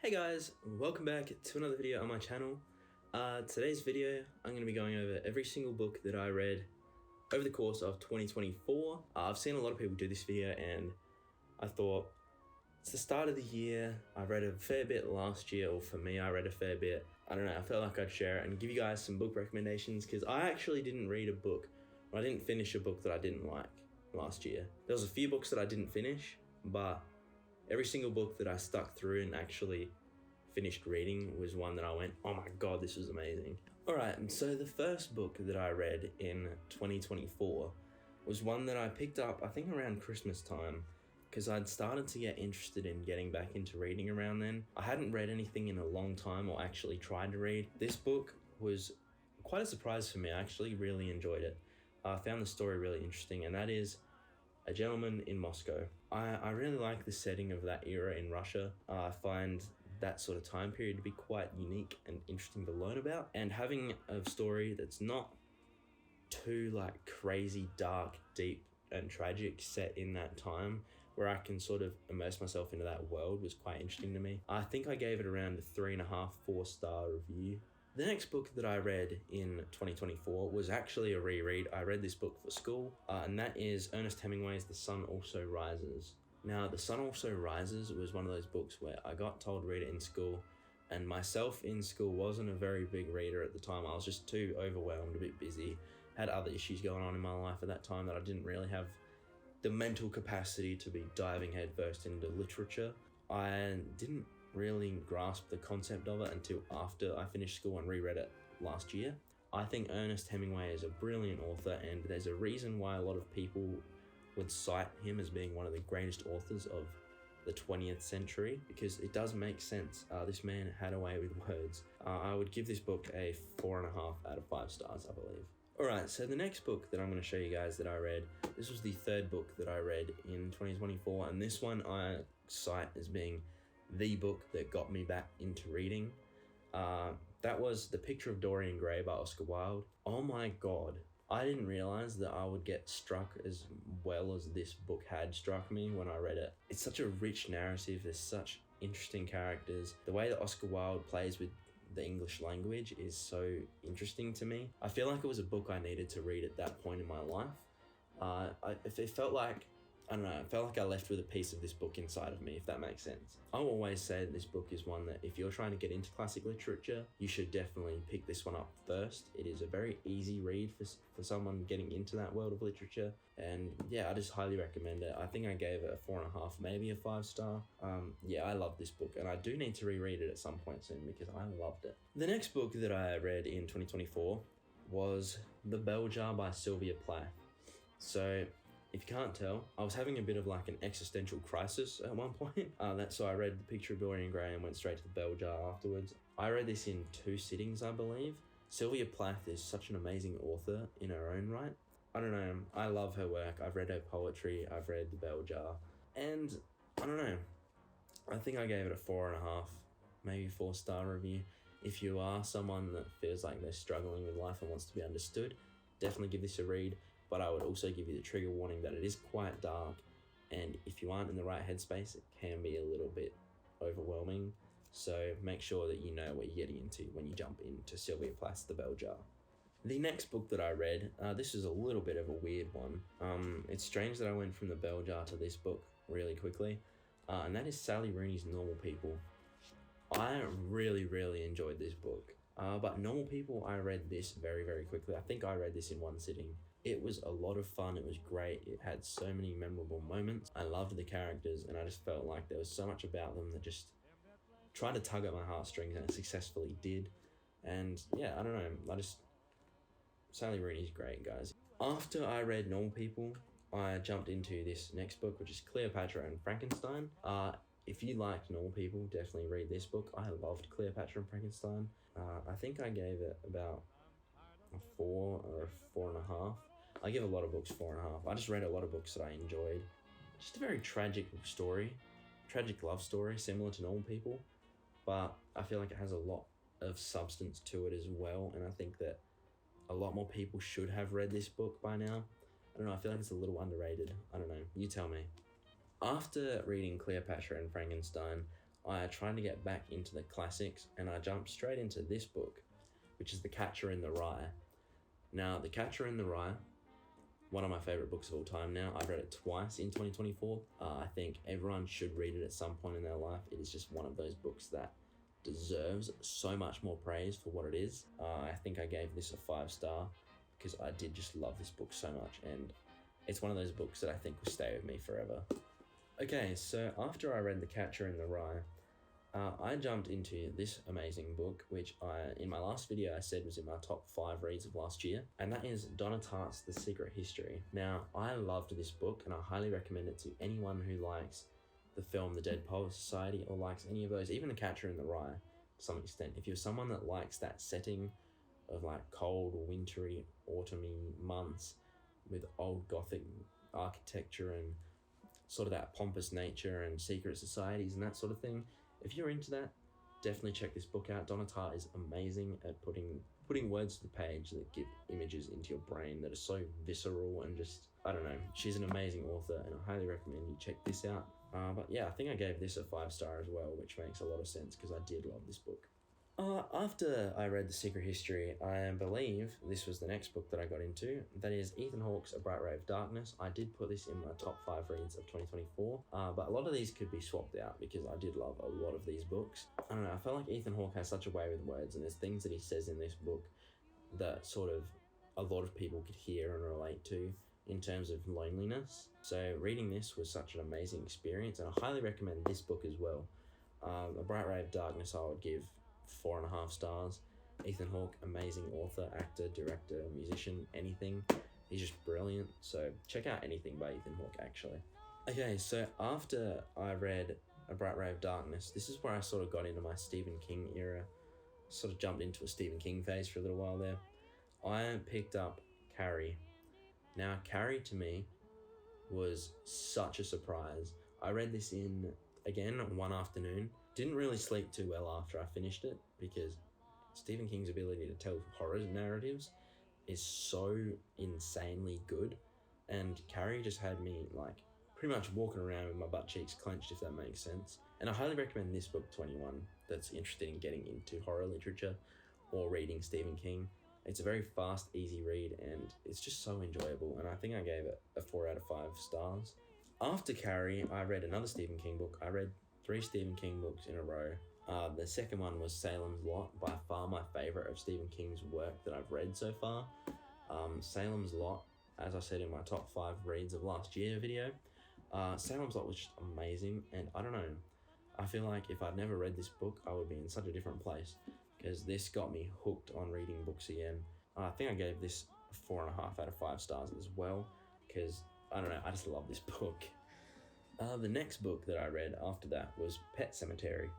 Hey guys, welcome back to another video on my channel. Today's video, I'm going to be going over every single book that I read over the course of 2024. I've seen a lot of people do this video and I thought, it's the start of the year, I read a fair bit last year, or for me, I read a fair bit. I don't know, I felt like I'd share it and give you guys some book recommendations because I actually didn't read a book, or I didn't finish a book that I didn't like last year. There was a few books that I didn't finish, but every single book that I stuck through and actually finished reading was one that I went, oh my god, this was amazing. Alright, and so the first book that I read in 2024 was one that I picked up, I think around Christmas time, because I'd started to get interested in getting back into reading around then. I hadn't read anything in a long time or actually tried to read. This book was quite a surprise for me. I actually really enjoyed it. I found the story really interesting, and that is A Gentleman in Moscow. I really like the setting of that era in Russia. I find that sort of time period to be quite unique and interesting to learn about. And having a story that's not too like crazy, dark, deep and tragic set in that time where I can sort of immerse myself into that world was quite interesting to me. I think I gave it around a 3.5, 4-star review. The next book that I read in 2024 was actually a reread. I read this book for school, and that is Ernest Hemingway's The Sun Also Rises. Now, The Sun Also Rises was one of those books where I got told to read it in school, and myself in school wasn't a very big reader at the time. I was just too overwhelmed, a bit busy, had other issues going on in my life at that time that I didn't really have the mental capacity to be diving headfirst into literature. I didn't really grasp the concept of it until after I finished school and reread it last year. I think Ernest Hemingway is a brilliant author, and there's a reason why a lot of people would cite him as being one of the greatest authors of the 20th century, because it does make sense. This man had a way with words. I would give this book a 4.5 out of 5 stars, I believe. Alright, so the next book that I'm going to show you guys that I read, this was the third book that I read in 2024, and this one I cite as being the book that got me back into reading. That was The Picture of Dorian Gray by Oscar Wilde. Oh my god, I didn't realize that I would get struck as well as this book had struck me when I read it. It's such a rich narrative, there's such interesting characters. The way that Oscar Wilde plays with the English language is so interesting to me. I feel like it was a book I needed to read at that point in my life. It felt like, I don't know, I felt like I left with a piece of this book inside of me, if that makes sense. I will always say that this book is one that if you're trying to get into classic literature, you should definitely pick this one up first. It is a very easy read for someone getting into that world of literature. And yeah, I just highly recommend it. I think I gave it a 4.5, maybe a 5-star. Yeah, I love this book, and I do need to reread it at some point soon because I loved it. The next book that I read in 2024 was The Bell Jar by Sylvia Plath. So, if you can't tell, I was having a bit of like an existential crisis at one point. So I read The Picture of Dorian Gray and went straight to The Bell Jar afterwards. I read this in 2 sittings, I believe. Sylvia Plath is such an amazing author in her own right. I don't know, I love her work. I've read her poetry, I've read The Bell Jar, and I don't know, I think I gave it a 4.5, maybe 4-star review. If you are someone that feels like they're struggling with life and wants to be understood, definitely give this a read. But I would also give you the trigger warning that it is quite dark, and if you aren't in the right headspace, it can be a little bit overwhelming. So make sure that you know what you're getting into when you jump into Sylvia Plath's The Bell Jar. The next book that I read, this is a little bit of a weird one. It's strange that I went from The Bell Jar to this book really quickly, and that is Sally Rooney's Normal People. I really enjoyed this book, but Normal People, I read this very, very quickly. I think I read this in 1 sitting. It was a lot of fun, it was great, it had so many memorable moments. I loved the characters, and I just felt like there was so much about them that just tried to tug at my heartstrings, and it successfully did. And yeah, I don't know, Sally Rooney's great, guys. After I read Normal People, I jumped into this next book, which is Cleopatra and Frankenstein. If you liked Normal People, definitely read this book. I loved Cleopatra and Frankenstein. I think I gave it about a 4 or a 4.5. I give a lot of books 4.5. I just read a lot of books that I enjoyed. Just a very tragic story, tragic love story, similar to Normal People, but I feel like it has a lot of substance to it as well, and I think that a lot more people should have read this book by now. I don't know, I feel like it's a little underrated. I don't know, you tell me. After reading Cleopatra and Frankenstein, I tried to get back into the classics and I jumped straight into this book, which is The Catcher in the Rye. Now, The Catcher in the Rye, one of my favorite books of all time now. I've read it twice in 2024. I think everyone should read it at some point in their life. It is just one of those books that deserves so much more praise for what it is. I think I gave this a 5-star because I did just love this book so much, and it's one of those books that I think will stay with me forever. Okay, so after I read The Catcher in the Rye, I jumped into this amazing book, which in my last video I said was in my top 5 reads of last year, and that is Donna Tartt's The Secret History. Now, I loved this book, and I highly recommend it to anyone who likes the film The Dead Poets Society, or likes any of those, even The Catcher in the Rye, to some extent. If you're someone that likes that setting of like cold, wintry, autumny months with old Gothic architecture and sort of that pompous nature and secret societies and that sort of thing, if you're into that, definitely check this book out. Donna Tartt is amazing at putting words to the page that give images into your brain that are so visceral and just, I don't know, she's an amazing author, and I highly recommend you check this out. But yeah, I think I gave this a 5-star as well, which makes a lot of sense because I did love this book. After I read The Secret History, I believe this was the next book that I got into. That is Ethan Hawke's A Bright Ray of Darkness. I did put this in my top 5 reads of 2024, but a lot of these could be swapped out because I did love a lot of these books. I don't know, I felt like Ethan Hawke has such a way with words, and there's things that he says in this book that sort of a lot of people could hear and relate to in terms of loneliness. So reading this was such an amazing experience, and I highly recommend this book as well. A Bright Ray of Darkness I would give 4.5 stars. Ethan Hawke, amazing author, actor, director, musician, anything. He's just brilliant. So check out anything by Ethan Hawke, actually. Okay, so after I read A Bright Ray of Darkness, this is where I sort of got into my Stephen King era. Sort of jumped into a Stephen King phase for a little while there. I picked up Carrie. Now, Carrie to me was such a surprise. I read this in, again, one afternoon. Didn't really sleep too well after I finished it because Stephen King's ability to tell horror narratives is so insanely good, and Carrie just had me like pretty much walking around with my butt cheeks clenched, if that makes sense. And I highly recommend this book to anyone that's interested in getting into horror literature or reading Stephen King. It's a very fast, easy read, and it's just so enjoyable, and I think I gave it a 4 out of 5 stars. After Carrie, I read another Stephen King book. I read 3 Stephen King books in a row. The second one was Salem's Lot, by far my favourite of Stephen King's work that I've read so far. Salem's Lot, as I said in my top 5 reads of last year video, Salem's Lot was just amazing, and I don't know, I feel like if I'd never read this book, I would be in such a different place, because this got me hooked on reading books again. I think I gave this 4.5 out of 5 stars as well, because, I don't know, I just love this book. The next book that I read after that was Pet Sematary.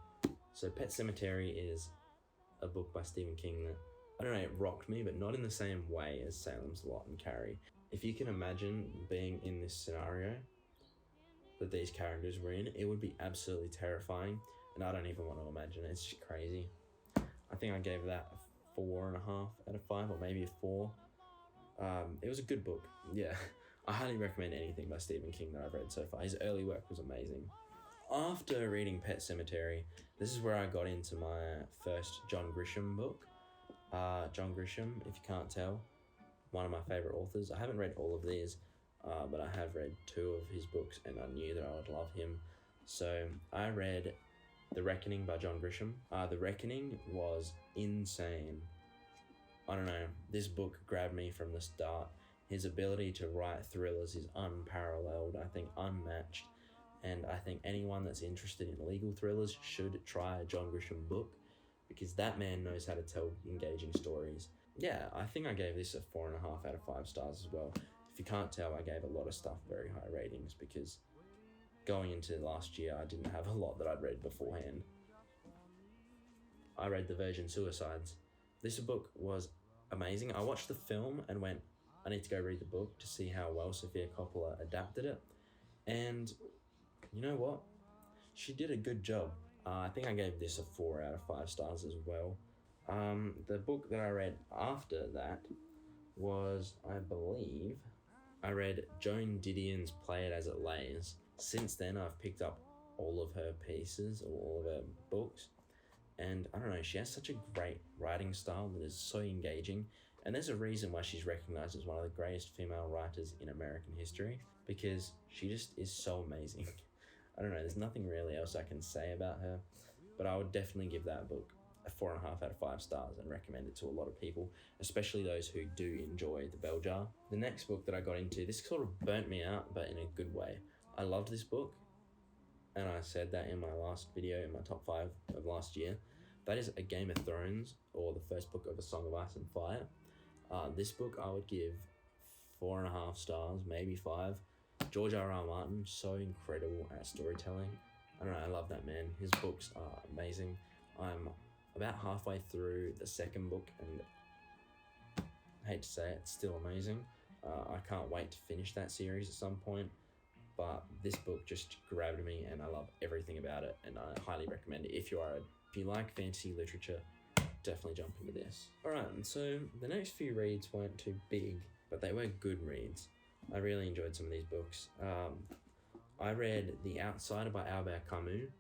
So Pet Sematary is a book by Stephen King that, I don't know, it rocked me, but not in the same way as Salem's Lot and Carrie. If you can imagine being in this scenario that these characters were in, it would be absolutely terrifying, and I don't even want to imagine it. It's just crazy. I think I gave that a 4.5 out of 5, or maybe a 4. It was a good book, yeah. I highly recommend anything by Stephen King that I've read so far. His early work was amazing. After reading Pet Sematary, this is where I got into my first John Grisham book. John Grisham, if you can't tell, one of my favourite authors. I haven't read all of these, but I have read 2 of his books, and I knew that I would love him. So I read The Reckoning by John Grisham. The Reckoning was insane. I don't know, this book grabbed me from the start. His ability to write thrillers is unparalleled, I think unmatched, and I think anyone that's interested in legal thrillers should try a John Grisham book, because that man knows how to tell engaging stories. Yeah, I think I gave this a 4.5 out of 5 stars as well. If you can't tell, I gave a lot of stuff very high ratings, because going into last year, I didn't have a lot that I'd read beforehand. I read The Virgin Suicides. This book was amazing. I watched the film and went, I need to go read the book to see how well Sofia Coppola adapted it. And you know what? She did a good job. I think I gave this a 4 out of 5 stars as well. The book that I read after that was, I believe, I read Joan Didion's Play It As It Lays. Since then, I've picked up all of her pieces or all of her books. And I don't know, she has such a great writing style that is so engaging. And there's a reason why she's recognized as one of the greatest female writers in American history, because she just is so amazing. I don't know, there's nothing really else I can say about her, but I would definitely give that book a 4.5 out of 5 stars and recommend it to a lot of people, especially those who do enjoy the Bell Jar. The next book that I got into, this sort of burnt me out, but in a good way. I loved this book, and I said that in my last video, in my top 5 of last year. That is A Game of Thrones, or the first book of A Song of Ice and Fire. This book I would give 4.5 stars, maybe 5. George R.R. Martin, so incredible at storytelling. I don't know, I love that man. His books are amazing. I'm about halfway through the second book, and I hate to say it, it's still amazing. I can't wait to finish that series at some point, but this book just grabbed me, and I love everything about it, and I highly recommend it. If you like fantasy literature, definitely jump into this. Alright, and so the next few reads weren't too big, but they were good reads. I really enjoyed some of these books. I read The Outsider by Albert Camus,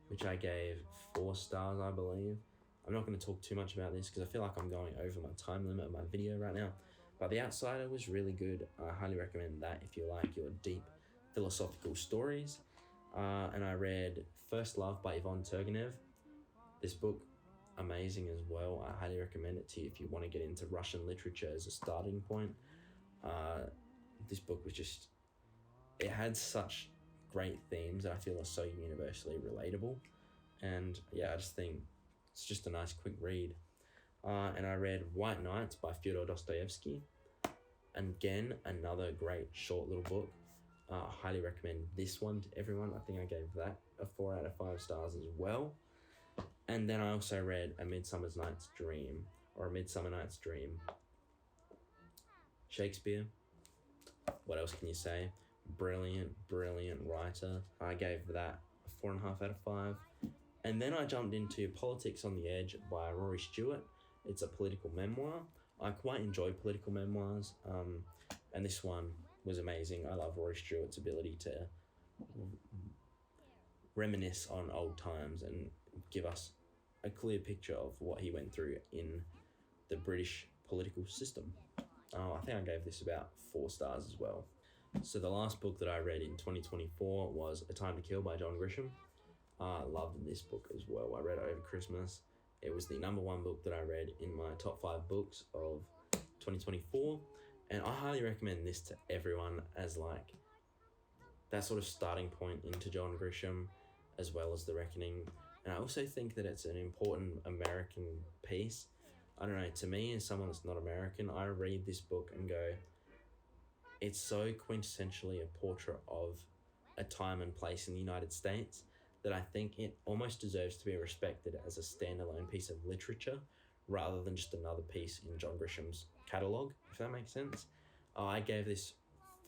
which I gave 4 stars, I believe. I'm not going to talk too much about this because I feel like I'm going over my time limit of my video right now. But The Outsider was really good. I highly recommend that if you like your deep philosophical stories. And I read First Love by Yvonne Turgenev. This book, amazing as well. I highly recommend it to you if you want to get into Russian literature as a starting point. This book was just, it had such great themes that I feel are so universally relatable. And yeah, I just think it's just a nice quick read. And I read White Nights by Fyodor Dostoevsky. And again, another great short little book. Highly recommend this one to everyone. I think I gave that a 4 out of 5 stars as well. And then I also read A Midsummer Night's Dream, or A Midsummer Night's Dream. Shakespeare. What else can you say? Brilliant writer. I gave that a 4.5 out of 5. And then I jumped into Politics on the Edge by Rory Stewart. It's a political memoir. I quite enjoy political memoirs, and this one was amazing. I love Rory Stewart's ability to reminisce on old times and give us a clear picture of what he went through in the British political system. I think I gave this about 4 stars as well. So the last book that I read in 2024 was A Time to Kill by John Grisham. I loved this book as well. I read it over Christmas. It was the #1 book that I read in my top 5 books of 2024. And I highly recommend this to everyone as like that sort of starting point into John Grisham, as well as The Reckoning. And I also think that it's an important American piece. I don't know, to me, as someone that's not American, I read this book and go, it's so quintessentially a portrait of a time and place in the United States that I think it almost deserves to be respected as a standalone piece of literature rather than just another piece in John Grisham's catalogue, if that makes sense. I gave this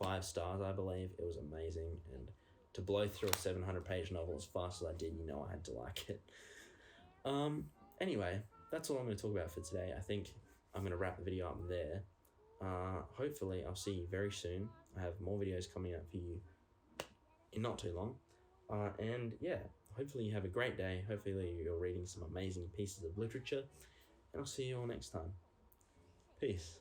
5 stars, I believe. It was amazing, and to blow through a 700-page novel as fast as I did, you know I had to like it. Anyway, that's all I'm going to talk about for today. I think I'm going to wrap the video up there. Hopefully I'll see you very soon. I have more videos coming out for you in not too long. And yeah, hopefully you have a great day. Hopefully you're reading some amazing pieces of literature. And I'll see you all next time. Peace.